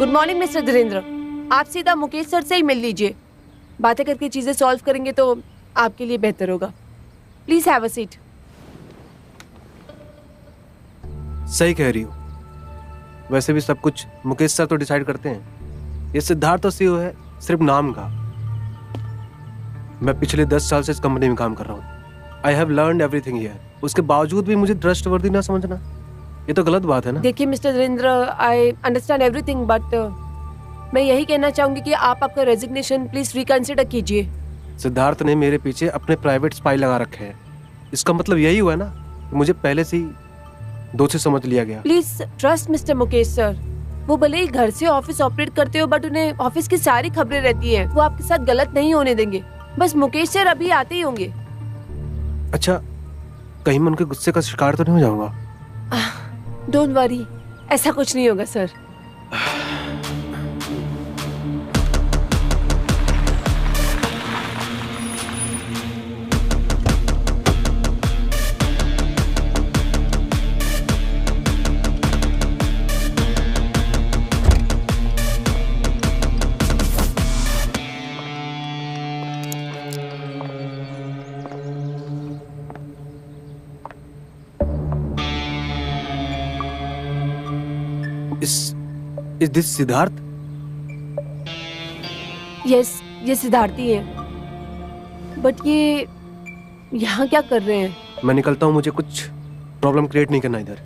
Good morning mister Dhirendra. आप सीधा Mukesh sir से ही मिल लीजिए। बातें करके चीजें सॉल्व करेंगे तो आपके लिए बेहतर होगा। Please have a seat. सही कह रही हो। वैसे भी सब कुछ मुकेश सर तो डिसाइड करते हैं। ये सिद्धार्थ तो सीईओ है सिर्फ नाम का। मैं पिछले 10 साल से इस कंपनी में काम कर रहा हूँ। I have learned everything here. उसके बावजूद भी मुझे ट्रस्टवर्दी ना समझना, ये तो गलत बात है ना। देखिए mister Dhirendra, I understand everything, but मैं यही कहना चाहूंगी कि आप आपका रेजिग्नेशन प्लीज रिकंसिडर कीजिए। सिद्धार्थ ने मेरे पीछे अपने प्राइवेट स्पाई लगा रखे हैं। इसका मतलब यही हुआ ना कि मुझे पहले से ही दोषी समझ लिया गया। Please trust mister Mukesh sir. वो भले ही घर से ऑफिस ऑपरेट करते हो, बट उन्हें ऑफिस की सारी खबरें रहती है। वो आपके साथ गलत नहीं होने देंगे। बस मुकेश सर अभी आते ही होंगे। अच्छा, कहीं मैं उनके गुस्से का शिकार तो नहीं हो जाऊंगा? डोंट वरी, ऐसा कुछ नहीं होगा sir. Is this Siddharth? Yes, ये सिद्धार्थी है। बट ये यहाँ क्या कर रहे हैं? मैं निकलता हूँ, मुझे कुछ प्रॉब्लम क्रिएट नहीं करना इधर।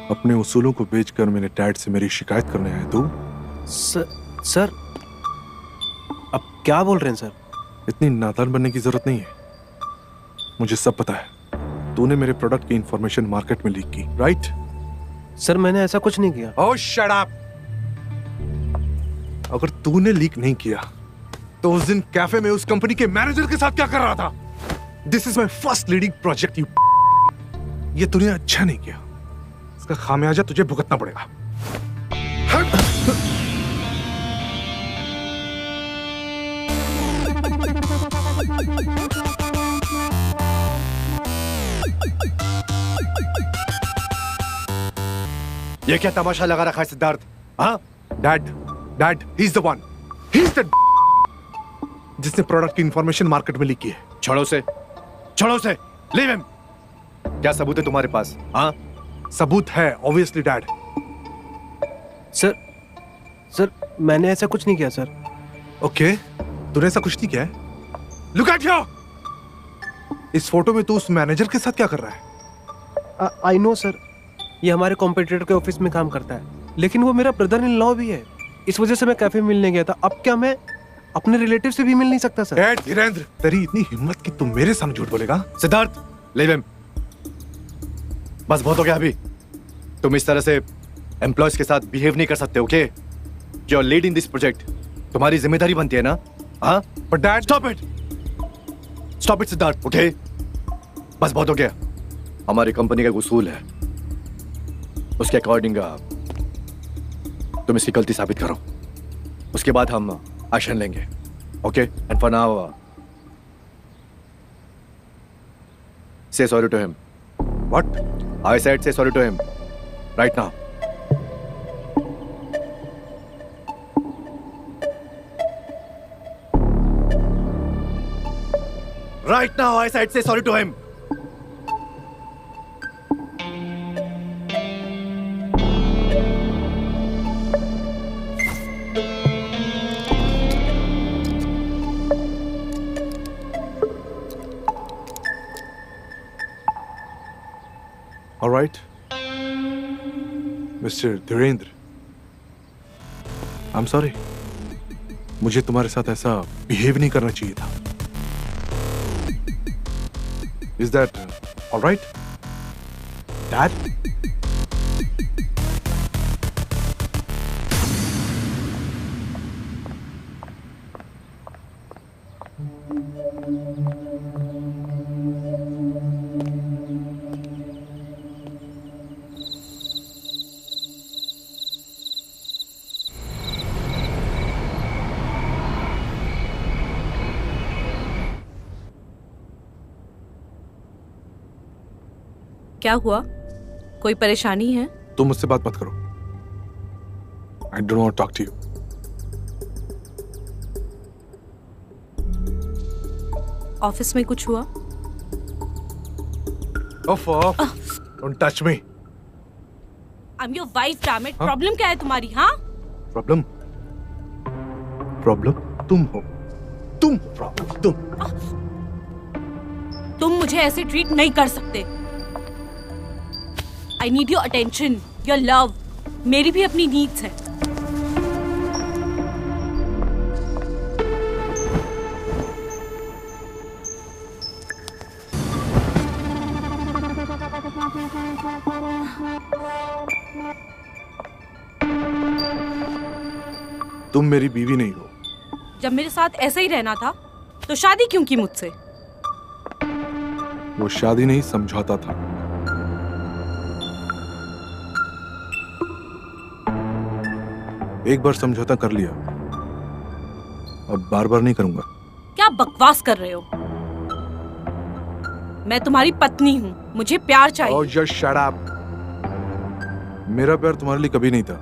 अपने उसूलों को बेचकर मेरे डैड से मेरी शिकायत करने आए तू? सर अब क्या बोल रहे हैं सर? इतनी नादान बनने की जरूरत नहीं है। मुझे सब पता है। तूने मेरे प्रोडक्ट की इंफॉर्मेशन मार्केट में लीक की, राइट? सर मैंने ऐसा कुछ नहीं किया। ओह शट अप। अगर तूने लीक नहीं किया तो उस दिन कैफे में उस कंपनी के मैनेजर के साथ क्या कर रहा था? This is my first leading project. ये तूने अच्छा नहीं किया। इसका खामियाजा तुझे भुगतना पड़ेगा। ये क्या तमाशा लगा रखा है सिद्धार्थ? हाँ dad, he is the one, he is the जिसने प्रोडक्ट की इंफॉर्मेशन मार्केट में लीक की है। छोड़ो उसे, लीव हिम। क्या सबूत है तुम्हारे पास? हाँ, सबूत है ऑब्वियसली डैड। सर मैंने ऐसा कुछ नहीं किया सर। ओके, तूने ऐसा कुछ नहीं किया है? Look at here. इस फोटो में तू उस मैनेजर के साथ क्या कर रहा है? आई नो सर, ये हमारे कॉम्पिटिटर के ऑफिस में काम करता है, लेकिन वो मेरा ब्रदर इन लॉ भी है। इस वजह से मैं कैफे मिलने गया था। अब क्या मैं अपने रिलेटिव से भी मिल नहीं सकता सर? धीरेन्द्र, तेरी इतनी हिम्मत कि तुम मेरे सामने झूठ बोलेगा? Siddharth, leave him. बस बहुत हो गया अभी। तुम इस तरह से एम्प्लॉयज के साथ बिहेव नहीं कर सकते, okay? You are leading this project, तुम्हारी जिम्मेदारी बनती है ना? हाँ, but dad, stop it Siddharth, okay? बस बहुत हो गया। हमारी कंपनी का एक उसूल है, उसके अकॉर्डिंग तुम इसकी गलती साबित करो, उसके बाद हम एक्शन लेंगे, okay? And for now say sorry to him. What? I said say sorry to him right now. Right now, I said say sorry to him. All right. Mister Dhirendra, I am sorry, मुझे तुम्हारे साथ ऐसा behave नहीं करना चाहिए था। Is that alright dad? क्या हुआ? कोई परेशानी है? तुम मुझसे बात मत करो। I don't want to talk to you. Office में कुछ हुआ? Don't touch me. I am your wife, damn it. Problem क्या है तुम्हारी? हाँ, प्रॉब्लम? प्रॉब्लम तुम हो, तुम प्रॉब्लम तुम। तुम मुझे ऐसे ट्रीट नहीं कर सकते। I need your attention, your love. मेरी भी अपनी नीड्स हैं। तुम मेरी बीवी नहीं हो। जब मेरे साथ ऐसे ही रहना था तो शादी क्यों की मुझसे? वो शादी नहीं, समझौता था। एक बार समझौता कर लिया, अब बार बार नहीं करूंगा। क्या बकवास कर रहे हो? मैं तुम्हारी पत्नी हूँ, मुझे प्यार चाहिए। Oh, just shut up. मेरा प्यार तुम्हारे लिए कभी नहीं था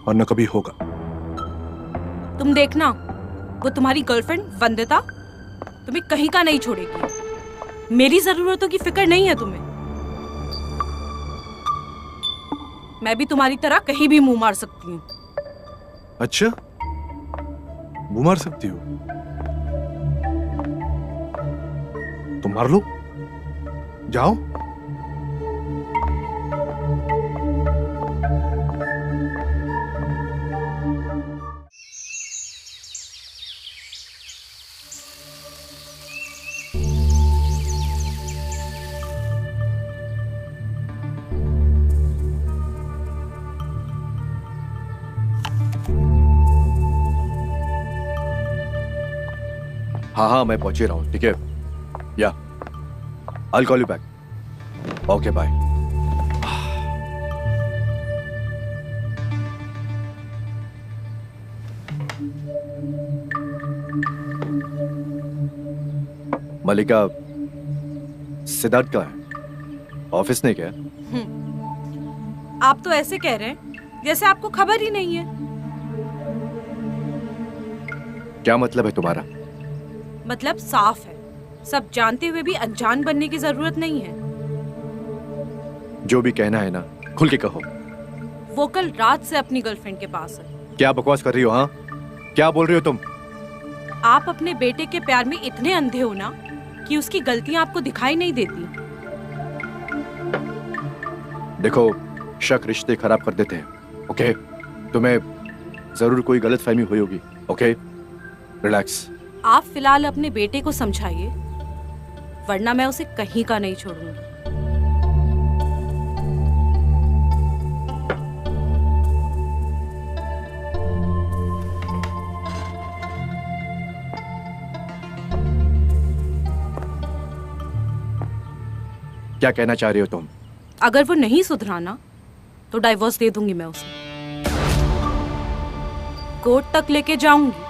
और न कभी होगा। तुम देखना, वो तुम्हारी गर्लफ्रेंड वंदिता तुम्हें कहीं का नहीं छोड़ेगी। मेरी जरूरतों की फिक्र नहीं है तुम्हें। मैं भी तुम्हारी तरह कहीं भी मुंह मार सकती हूँ। अच्छा, मुंह मार सकती हो तो मार लो, जाओ। हाँ हाँ, मैं पहुंच ही रहा हूँ। ठीक है, या I'll call you back. Okay, bye. मलिका, सिद्धार्थ कहाँ है? ऑफिस नहीं क्या? आप तो ऐसे कह रहे हैं जैसे आपको खबर ही नहीं है। क्या मतलब है तुम्हारा? मतलब साफ है, सब जानते हुए भी अनजान बनने की जरूरत नहीं है। जो भी कहना है ना, खुल के कहो। वो कल रात से अपनी गर्लफ्रेंड के पास है। क्या बकवास कर रही हो? हाँ, क्या बोल रही हो तुम? आप अपने बेटे के प्यार में इतने अंधे हो ना कि उसकी गलतियां आपको दिखाई नहीं देती। देखो, शक रिश्ते खराब कर देते हैं। ओके, तुम्हें जरूर कोई गलतफहमी हुई होगी। Okay, relax. आप फिलहाल अपने बेटे को समझाइए, वरना मैं उसे कहीं का नहीं छोड़ूंगी। क्या कहना चाह रही हो तुम? अगर वो नहीं सुधराना तो डाइवोर्स दे दूंगी मैं उसे। कोर्ट तक लेके जाऊंगी।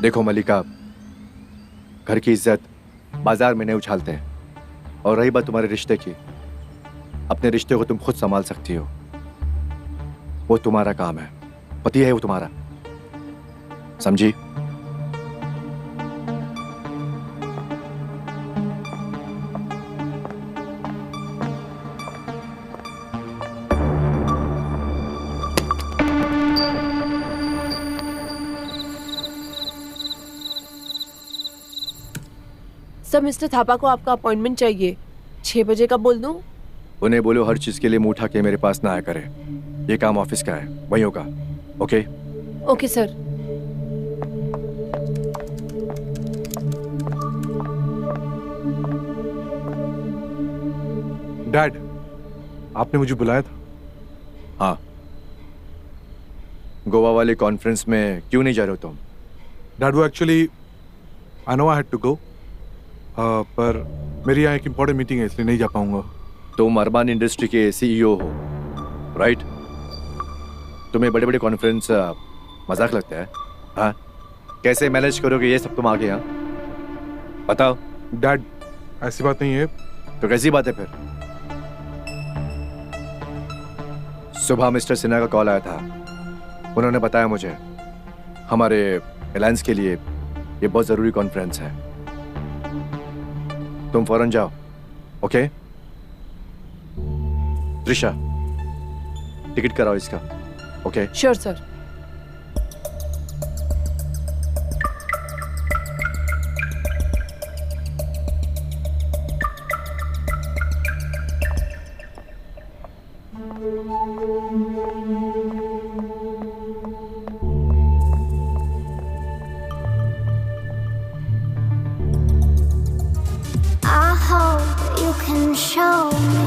देखो मलिका, घर की इज्जत बाजार में नहीं उछालते हैं। और रही बात तुम्हारे रिश्ते की, अपने रिश्ते को तुम खुद संभाल सकती हो। वो तुम्हारा काम है, पति है वो तुम्हारा, समझी? सर मिस्टर थापा को आपका अपॉइंटमेंट चाहिए। 6 बजे का बोल दूं? उन्हें बोलो हर चीज के लिए मुंह उठा के मेरे पास ना आया करे। ये काम ऑफिस का है, वही होगा। ओके? Okay sir. डैड, आपने मुझे बुलाया था? हाँ। गोवा वाले कॉन्फ्रेंस में क्यों नहीं जा रहे हो तुम? डैड, वो actually I know I had to go, पर मेरी यहाँ एक इम्पोर्टेंट मीटिंग है, इसलिए नहीं जा पाऊंगा। तुम अरमान इंडस्ट्री के सीईओ हो, राइट? तुम्हें बड़े बड़े कॉन्फ्रेंस मजाक लगता है? हाँ, कैसे मैनेज करोगे ये सब तुम आगे? यहाँ बताओ। डैड, ऐसी बात नहीं है। तो कैसी बात है फिर? सुबह मिस्टर सिन्हा का कॉल आया था, उन्होंने बताया मुझे हमारे अलायंस के लिए ये बहुत जरूरी कॉन्फ्रेंस है। तुम फौरन जाओ, ओके? त्रिशा, टिकट कराओ इसका, okay? Sure sir. I hope you can show me.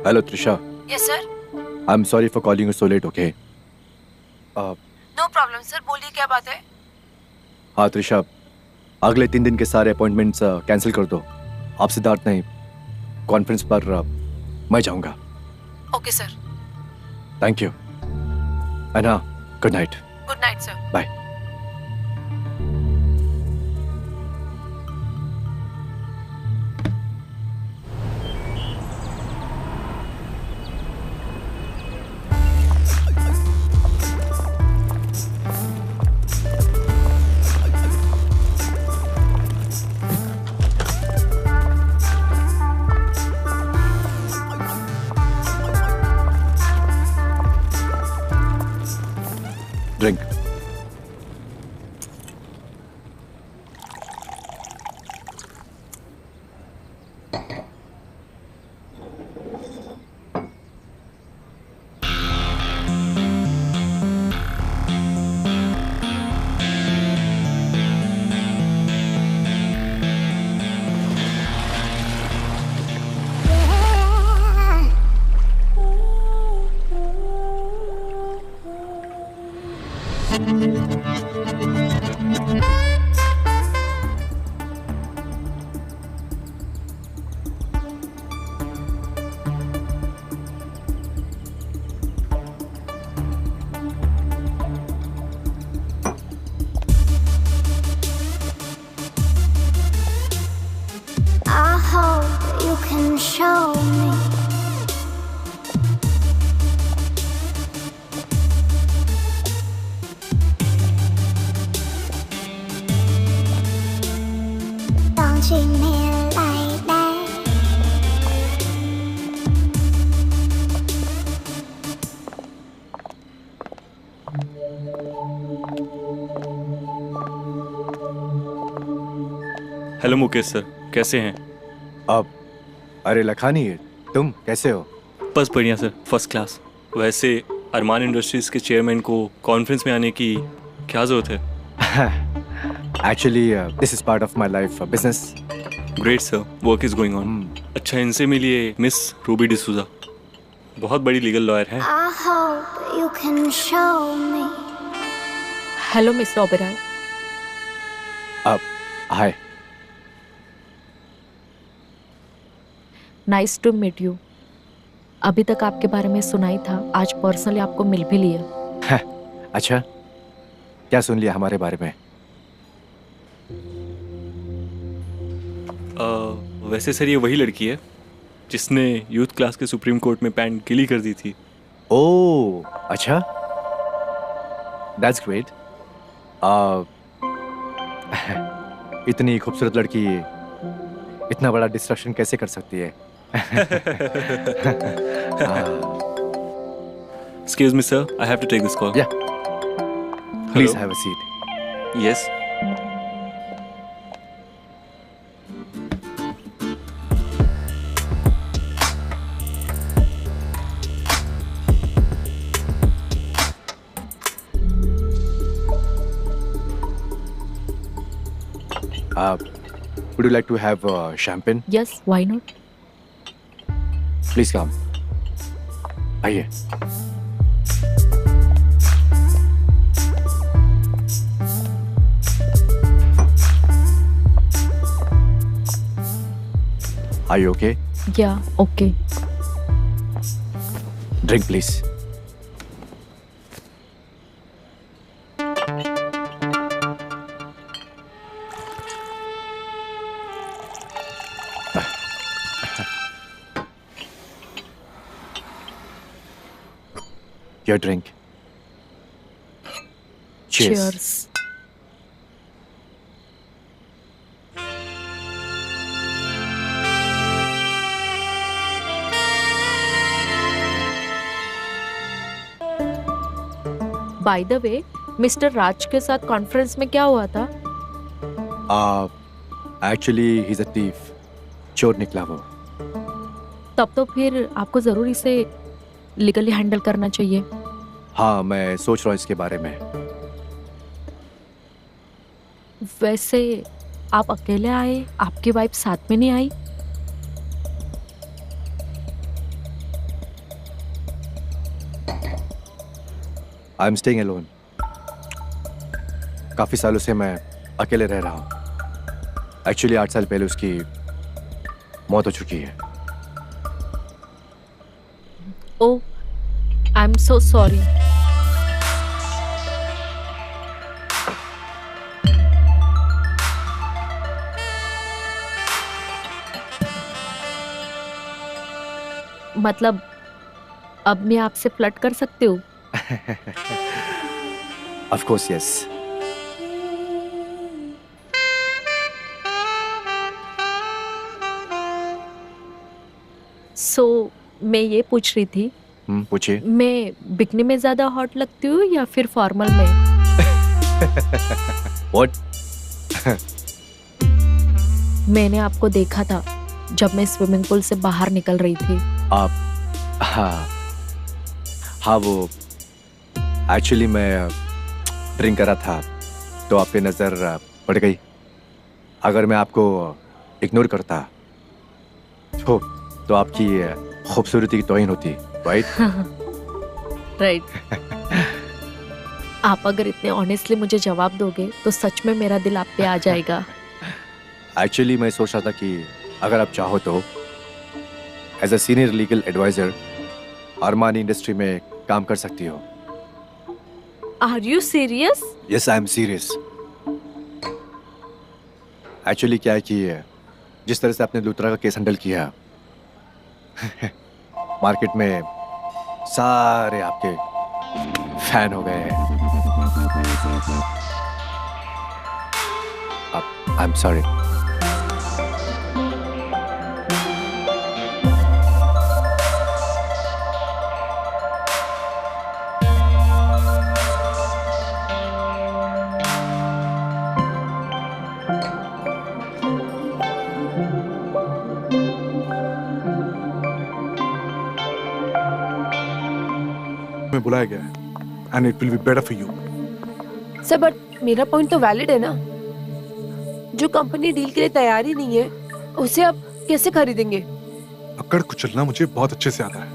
Hello Trisha, yes sir. I am sorry for calling you so late, okay? No problem sir, बोलिए क्या बात है? हाँ त्रिशा, अगले 3 दिन के सारे अपॉइंटमेंट्स कैंसिल कर दो। आप सिद्धार्थ नहीं, कॉन्फ्रेंस पर मैं जाऊंगा। Okay sir. Thank you. अना, good night. Good night sir. Bye. Drink. I hope you can show me. Don't treat me like that. Hello Mukesh sir, कैसे हैं? अब अरे लखानी, तुम कैसे हो? बस बढ़िया सर, फर्स्ट क्लास। वैसे अरमान इंडस्ट्रीज के चेयरमैन को कॉन्फ्रेंस में आने की क्या जरूरत है? Actually this is part of my life business. Great sir, work is going on. अच्छा, इनसे मिलिए मिस रूबी डिसूजा, बहुत बड़ी लीगल लॉयर हैं। I hope you can show me. Hello mister Oberoi. अब hi. Nice to meet you. अभी तक आपके बारे में सुना ही था, आज पर्सनली आपको मिल भी लिया। अच्छा, क्या सुन लिया हमारे बारे में? वैसे सर ये वही लड़की है जिसने यूथ क्लास के सुप्रीम कोर्ट में पैंट गीली कर दी थी। ओह अच्छा, दैट्स ग्रेट। इतनी खूबसूरत लड़की इतना बड़ा डिस्ट्रक्शन कैसे कर सकती है? Excuse me, sir. I have to take this call. Yeah. Please Hello? have a seat. Yes. Would you like to have champagne? Yes, why not? Please come. आइए. Are you okay? Yeah, okay. Drink, please. Your drink. Cheers. Cheers. By the way, mister Raj के साथ conference में क्या हुआ था? Actually, he's a thief. चोर निकला वो. तब तो फिर आपको जरूर इसे लीगली हैंडल करना चाहिए. हाँ, मैं सोच रहा हूँ इसके बारे में. वैसे आप अकेले आए, आपकी वाइफ साथ में नहीं आई? I am staying alone. काफी सालों से मैं अकेले रह रहा हूँ. एक्चुअली 8 साल पहले उसकी मौत हो चुकी है. ओह, आई एम सो सॉरी. मतलब अब मैं आपसे फ्लर्ट कर सकती हूँ? Of course, yes. सो मैं ये पूछ रही थी, पूछिए. मैं बिकनी में ज्यादा हॉट लगती हूँ या फिर फॉर्मल में? What? मैंने आपको देखा था जब मैं स्विमिंग पूल से बाहर निकल रही थी. आप? हाँ वो एक्चुअली मैं ड्रिंक कर रहा था तो आप पे नज़र पड़ गई. अगर मैं आपको इग्नोर करता तो आपकी खूबसूरती की तौहीन होती, राइट? राइट. आप अगर इतने ऑनेस्टली मुझे जवाब दोगे तो सच में मेरा दिल आप पे आ जाएगा. एक्चुअली मैं सोच रहा था कि अगर आप चाहो तो as a senior legal adviser Armani industry में काम कर सकती हो. Are you serious? Yes, I am serious. Actually क्या है कि जिस तरह से आपने लूथरा का केस हैंडल किया, मार्केट में सारे आपके फैन हो गए हैं. आई एम सॉरी. में बुलाया गया है and it will be better for you. Sir but मेरा पॉइंट तो वैलिड है ना. जो कंपनी डील के लिए तैयार ही नहीं है उसे आप कैसे खरीदेंगे? अक्कड़ कुचलना मुझे बहुत अच्छे से आता है.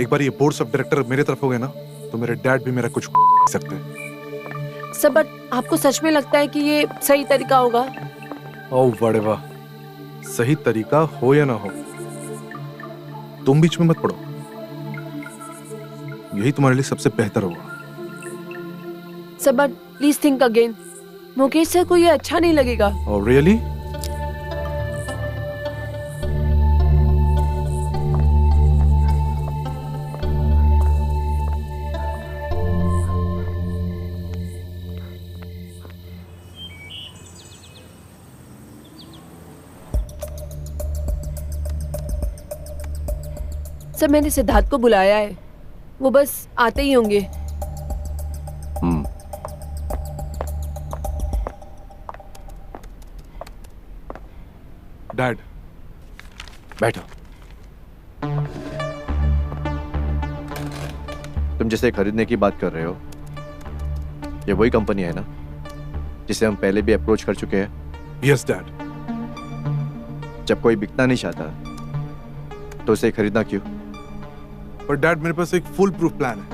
एक बार ये बोर्ड ऑफ डायरेक्टर मेरे तरफ हो गए ना तो मेरे डैड भी मेरा कुछ सकते हैं. सर बट आपको सच में लगता है कि ये सही तरीका होगा? ओह बड़े वाह, सही तरीका हो या ना हो तुम बीच में मत पड़ो. यही तुम्हारे लिए सबसे बेहतर होगा. Sir but please think again. Mukesh sir को ये अच्छा नहीं लगेगा. Oh really? सर मैंने सिद्धार्थ को बुलाया है, वो बस आते ही होंगे। डैड बैठो। तुम जिसे खरीदने की बात कर रहे हो, ये वही कंपनी है ना जिसे हम पहले भी अप्रोच कर चुके हैं? Yes dad. जब कोई बिकना नहीं चाहता तो उसे खरीदना क्यों? पर डैड मेरे पास एक फुल प्रूफ प्लान है,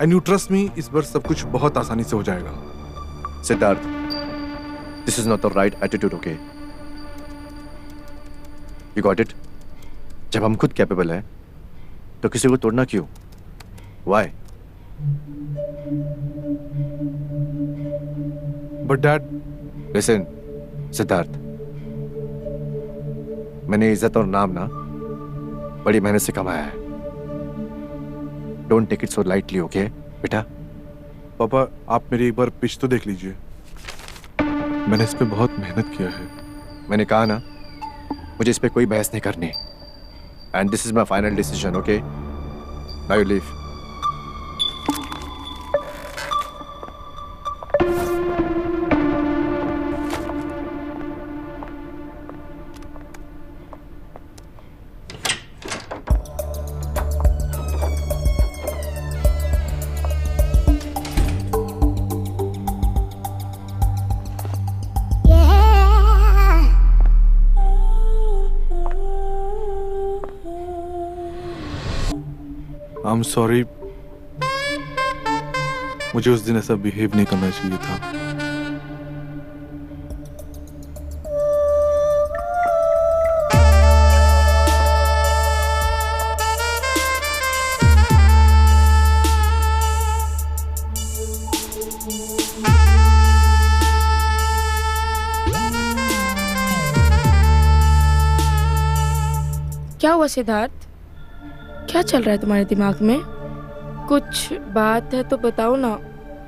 एंड यू ट्रस्ट मी, इस बार सब कुछ बहुत आसानी से हो जाएगा। Siddharth, this is not the right attitude, okay? You got it? जब हम खुद कैपेबल हैं तो किसी को तोड़ना क्यों? Why? But dad, listen Siddharth, मैंने इज्जत और नाम ना बड़ी मेहनत से कमाया है। Don't take it so lightly, okay बेटा? पापा आप मेरी एक बार पिच तो देख लीजिए, मैंने इस पे बहुत मेहनत किया है। मैंने कहा ना, मुझे इस पे कोई बहस नहीं करनी, and this is my final decision, okay? Now you leave. I am sorry, मुझे उस दिन ऐसा बिहेव नहीं करना चाहिए था। क्या हुआ सिद्धार्थ? क्या चल रहा है तुम्हारे दिमाग में? कुछ बात है तो बताओ ना।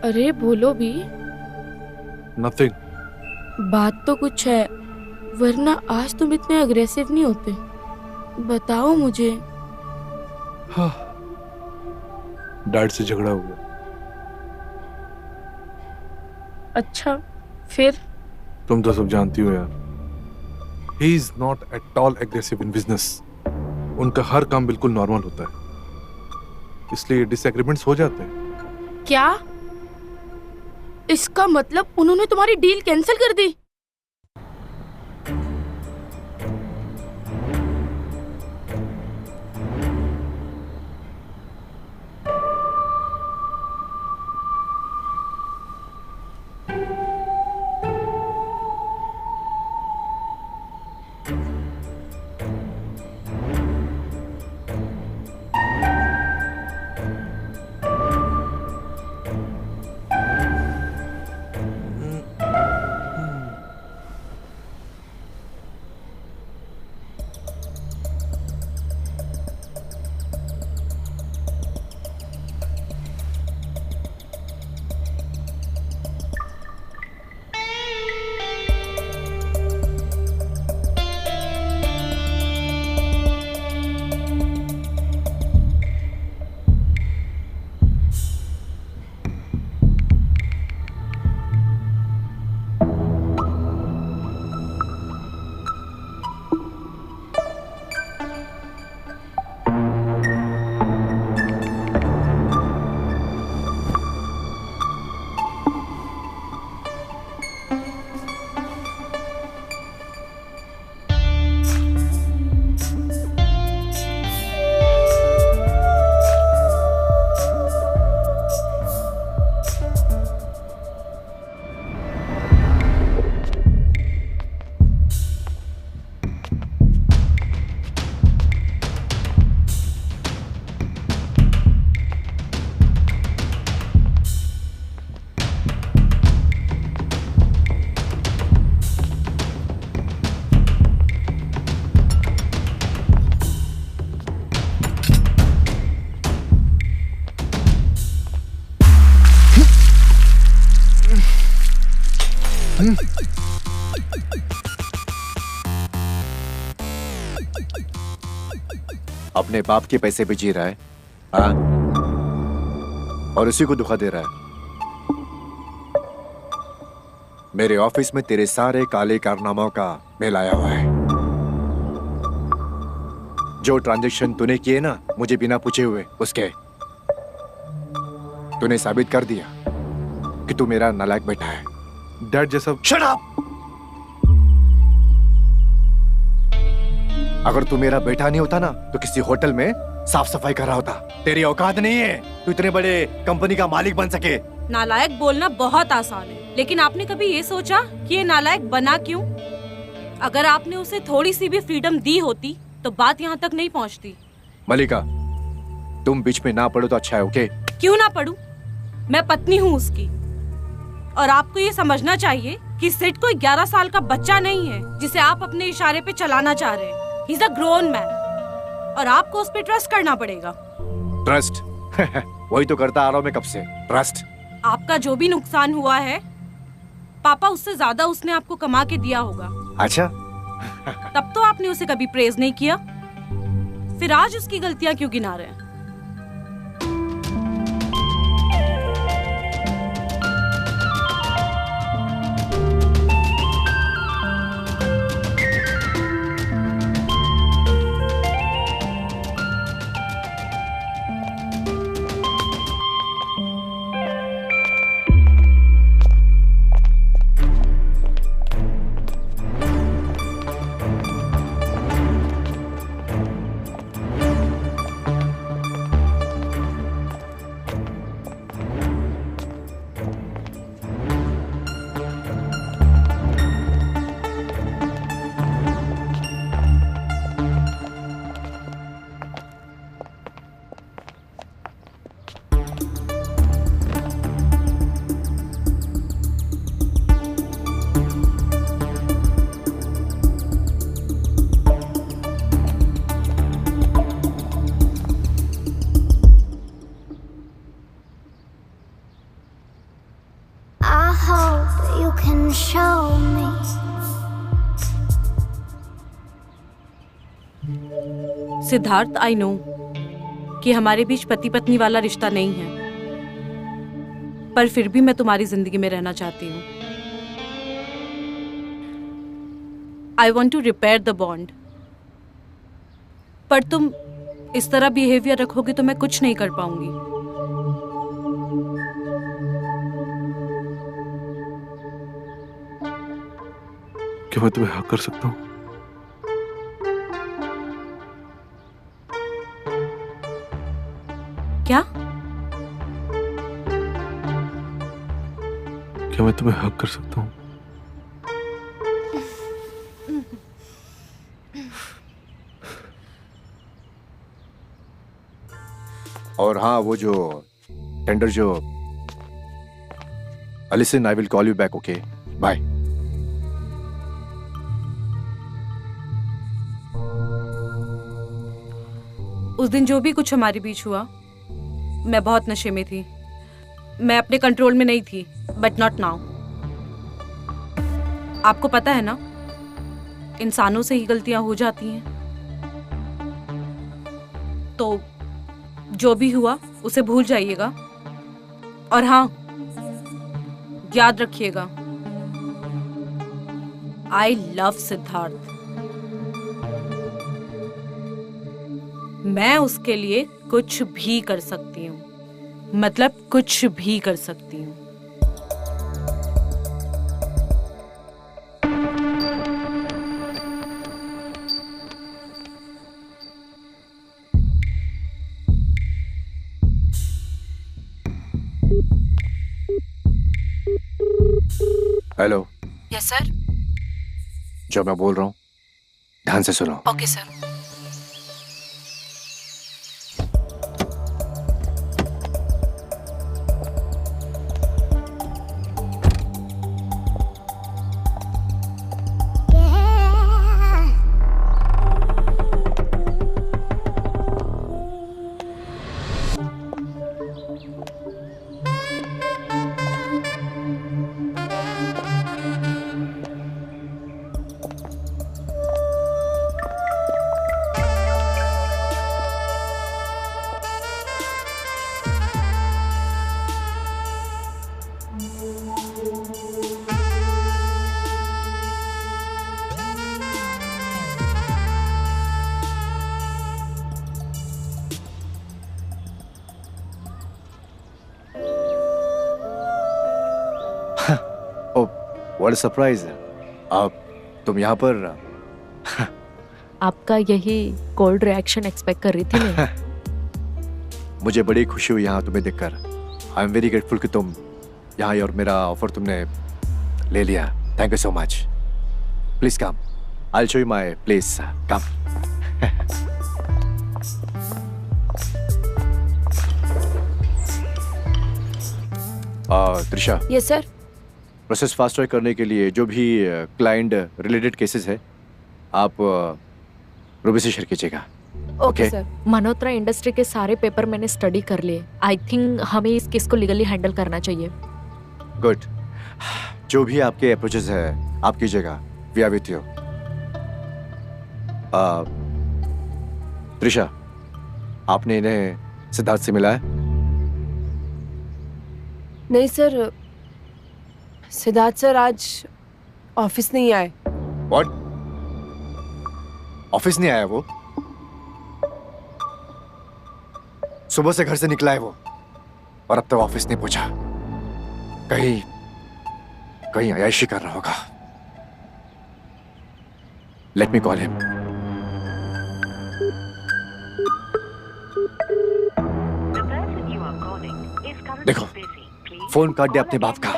अरे बोलो भी। नथिंग। बात तो कुछ है, वरना आज तुम इतने अग्रेसिव नहीं होते। बताओ मुझे। हाँ, डैड से झगड़ा हो गया। अच्छा, फिर? तुम तो सब जानती हो यार। He is not at all aggressive in business. उनका हर काम बिल्कुल नॉर्मल होता है, इसलिए डिसएग्रीमेंट्स हो जाते हैं। क्या? इसका मतलब उन्होंने तुम्हारी डील कैंसिल कर दी? अपने बाप के पैसे पे जी रहा है, हाँ? और उसी को धोखा दे रहा है। मेरे ऑफिस में तेरे सारे काले कारनामों का मेल आया हुआ है। जो ट्रांजैक्शन तूने किए ना मुझे बिना पूछे हुए, उसके तूने साबित कर दिया कि तू मेरा नालायक बेटा है। डैड जैसा शट अप! अगर तू मेरा बेटा नहीं होता ना तो किसी होटल में साफ सफाई कर रहा होता। तेरी औकात नहीं है तू इतने बड़े कंपनी का मालिक बन सके। नालायक बोलना बहुत आसान है, लेकिन आपने कभी ये सोचा कि ये नालायक बना क्यों? अगर आपने उसे थोड़ी सी भी फ्रीडम दी होती तो बात यहाँ तक नहीं पहुँचती। मलिका, तुम बीच में ना पड़ो तो अच्छा है, ओके? क्यों ना पढ़ूं? मैं पत्नी हूँ उसकी। और आपको ये समझना चाहिए कि सिड कोई 11 साल का बच्चा नहीं है जिसे आप अपने इशारे पे चलाना चाह रहे हैं। He's a grown man और आपको उस पे ट्रस्ट करना पड़ेगा। ट्रस्ट? वही तो करता आ रहा हूँ मैं कब से, ट्रस्ट। आपका जो भी नुकसान हुआ है पापा, उससे ज्यादा उसने आपको कमा के दिया होगा। अच्छा। तब तो आपने उसे कभी प्रेज नहीं किया, फिर आज उसकी गलतियां क्यों गिना रहे हैं? show me. Siddharth, I know कि हमारे बीच पति पत्नी वाला रिश्ता नहीं है, पर फिर भी मैं तुम्हारी जिंदगी में रहना चाहती हूँ। I want to repair the bond, पर तुम इस तरह बिहेवियर रखोगे तो मैं कुछ नहीं कर पाऊंगी। क्या मैं तुम्हें हक कर सकता हूँ? क्या? क्या मैं तुम्हें हक कर सकता हूँ? और हाँ, वो जो टेंडर जो Alison, I will call you back, okay? Bye. उस दिन जो भी कुछ हमारे बीच हुआ, मैं बहुत नशे में थी, मैं अपने कंट्रोल में नहीं थी, बट नॉट नाउ। आपको पता है ना, इंसानों से ही गलतियां हो जाती हैं। तो जो भी हुआ उसे भूल जाइएगा, और हाँ, याद रखिएगा, आई लव सिद्धार्थ। मैं उसके लिए कुछ भी कर सकती हूँ, मतलब कुछ भी कर सकती हूँ। हेलो। Yes sir. जो मैं बोल रहा हूँ ध्यान से सुनो। Okay sir. What surprise. आप तुम यहाँ पर? आपका यही कोल्ड रिएक्शन एक्सपेक्ट कर रही थी मैं। मुझे बड़ी खुशी हुई यहाँ तुम्हें देखकर। आई एम वेरी ग्रेटफुल कि तुम यहाँ और मेरा ऑफर तुमने ले लिया। Thank you so much. Please come, I will show you my place. Come. Trisha, yes sir. Process fast track करने के लिए जो भी क्लाइंट रिलेटेड केसेस है आप रूबी से शेयर कीजिएगा। Okay sir. मल्होत्रा इंडस्ट्री के सारे पेपर मैंने स्टडी कर लिए। आई थिंक हमें इस केस को लीगली हैंडल करना चाहिए। गुड। जो भी आपके अप्रोचेस है आप कीजिएगा। We are with you. Trisha, आपने इन्हें सिद्धार्थ से मिला है? नहीं सर, सिद्धार्थ सर आज ऑफिस नहीं आए। व्हाट? ऑफिस नहीं आया वो? सुबह से घर से निकला है वो और अब तक ऑफिस नहीं पहुंचा। कहीं अयाशी कर रहा होगा। Let me call him. देखो, फोन काट दे अपने बाप का।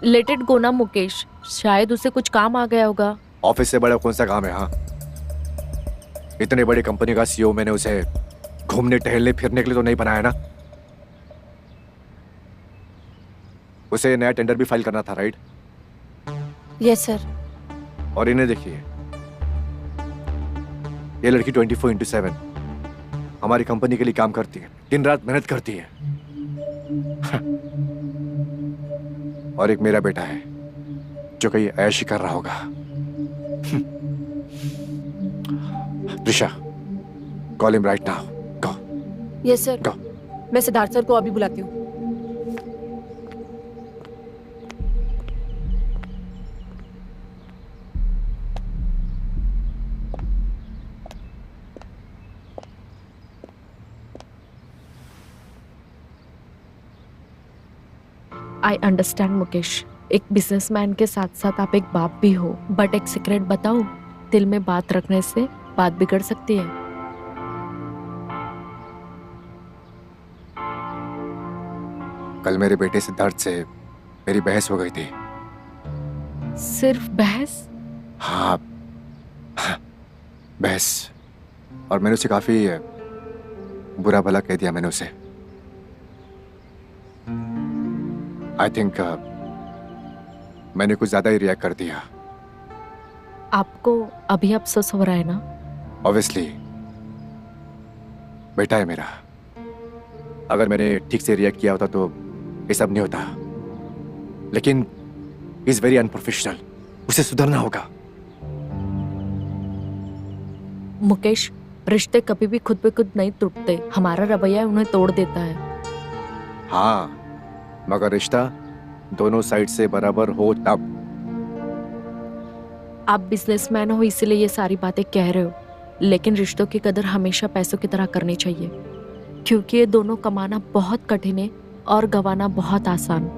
लेट इट गो ना मुकेश, शायद उसे कुछ काम आ गया होगा। ऑफिस से बड़ा कौन सा काम है? हाँ, इतने बड़ी कंपनी का सीईओ मैंने उसे घूमने टहलने फिरने के लिए तो नहीं बनाया ना। उसे नया टेंडर भी फाइल करना था, राइट? Yes sir. और इन्हें देखिए, ये लड़की 24/7 हमारी कंपनी के लिए काम करती है, दिन रात मेहनत करती है। और एक मेरा बेटा है जो कहीं ऐशी कर रहा होगा। Trisha, call him right now. Go. Yes sir. Go. मैं सिद्धार्थ सर को अभी बुलाती हूँ। आई अंडरस्टैंड मुकेश, एक बिजनेसमैन के साथ साथ आप एक बाप भी हो, बट एक सीक्रेट बताऊं, दिल में बात रखने से बात बिगड़ सकती है। कल मेरे बेटे सिद्धार्थ से मेरी बहस हो गई थी। सिर्फ बहस? हाँ, बहस। और मैंने उसे काफी बुरा भला कह दिया। मैंने उसे आई थिंक मैंने कुछ ज्यादा ही रिएक्ट कर दिया। आपको अभी अफसोस हो रहा है ना? ऑब्वियसली, बेटा है मेरा। अगर मैंने ठीक से रिएक्ट किया होता तो ये सब नहीं होता। लेकिन इज वेरी अनप्रोफेशनल, उसे सुधरना होगा। मुकेश, रिश्ते कभी भी खुद पे खुद नहीं टूटते, हमारा रवैया उन्हें तोड़ देता है। हाँ, मगर रिश्ता दोनों साइड से बराबर हो तब। आप बिजनेसमैन हो इसीलिए ये सारी बातें कह रहे हो, लेकिन रिश्तों की कदर हमेशा पैसों की तरह करनी चाहिए, क्योंकि ये दोनों कमाना बहुत कठिन है और गंवाना बहुत आसान।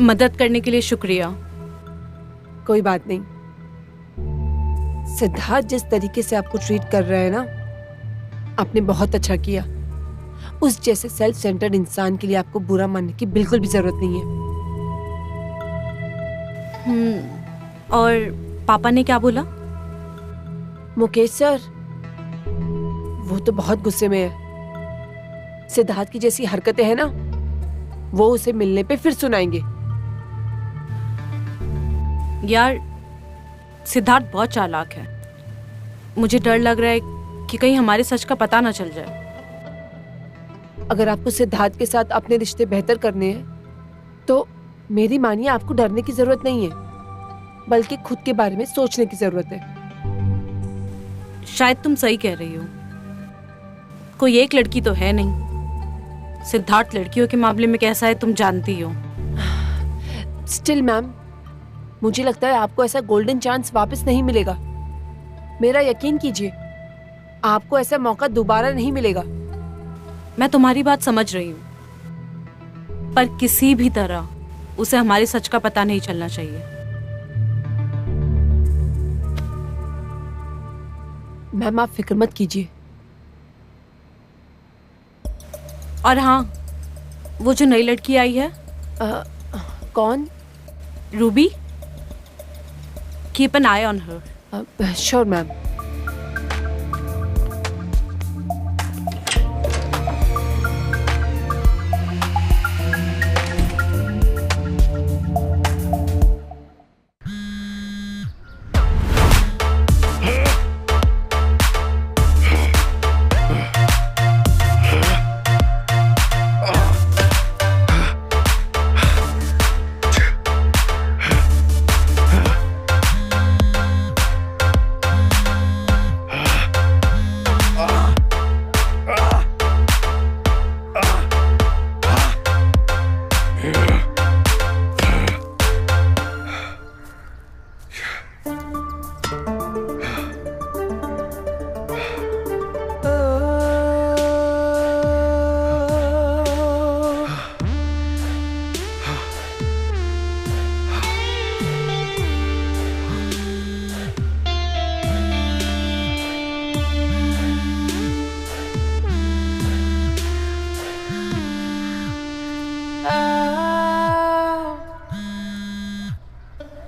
मदद करने के लिए शुक्रिया। कोई बात नहीं। सिद्धार्थ जिस तरीके से आपको ट्रीट कर रहा है ना, आपने बहुत अच्छा किया। उस जैसे सेल्फ सेंटर्ड इंसान के लिए आपको बुरा मानने की बिल्कुल भी जरूरत नहीं है। और पापा ने क्या बोला? मुकेश सर, वो तो बहुत गुस्से में है। सिद्धार्थ की जैसी हरकतें हैं ना, वो उसे मिलने पे फिर सुनाएंगे। यार, सिद्धार्थ बहुत चालाक है। मुझे डर लग रहा है कि कहीं हमारे सच का पता ना चल जाए। अगर आपको सिद्धार्थ के साथ अपने रिश्ते बेहतर करने हैं, तो मेरी मानिए आपको डरने की जरूरत नहीं है, बल्कि खुद के बारे में सोचने की जरूरत है। शायद तुम सही कह रही हो। कोई एक लड़की तो है नहीं। सिद्धार्थ लड़कियों के मामले में कैसा है तुम जानती हो। स्टिल मैम, मुझे लगता है आपको ऐसा गोल्डन चांस वापस नहीं मिलेगा। मेरा यकीन कीजिए, आपको ऐसा मौका दोबारा नहीं मिलेगा। मैं तुम्हारी बात समझ रही हूँ, पर किसी भी तरह उसे हमारे सच का पता नहीं चलना चाहिए। मैम, आप फिक्र मत कीजिए। और हाँ, वो जो नई लड़की आई है, कौन? Ruby, keep an I on her. Sure ma'am.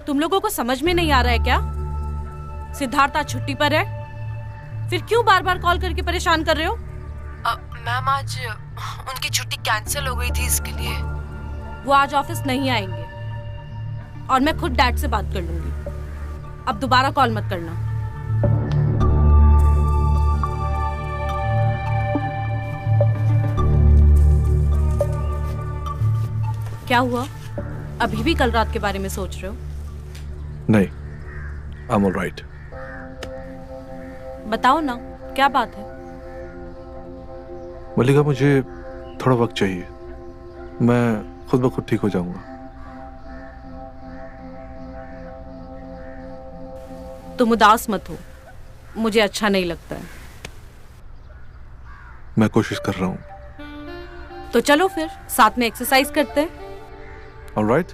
तुम लोगों को समझ में नहीं आ रहा है क्या? सिद्धार्थ आज छुट्टी पर है, फिर क्यों बार बार कॉल करके परेशान कर रहे हो? मैम, आज उनकी छुट्टी कैंसिल हो गई थी, इसके लिए। वो आज ऑफिस नहीं आएंगे और मैं खुद डैड से बात कर लूंगी। अब दोबारा कॉल मत करना। क्या हुआ? अभी भी कल रात के बारे में सोच रहे हो? नहीं, I'm all right. बताओ ना, क्या बात है? मल्लिका, मुझे थोड़ा वक्त चाहिए। मैं खुद ब खुद ठीक हो जाऊंगा। तुम उदास मत हो, मुझे अच्छा नहीं लगता है। मैं कोशिश कर रहा हूं। तो चलो फिर साथ में एक्सरसाइज करते हैं। All right?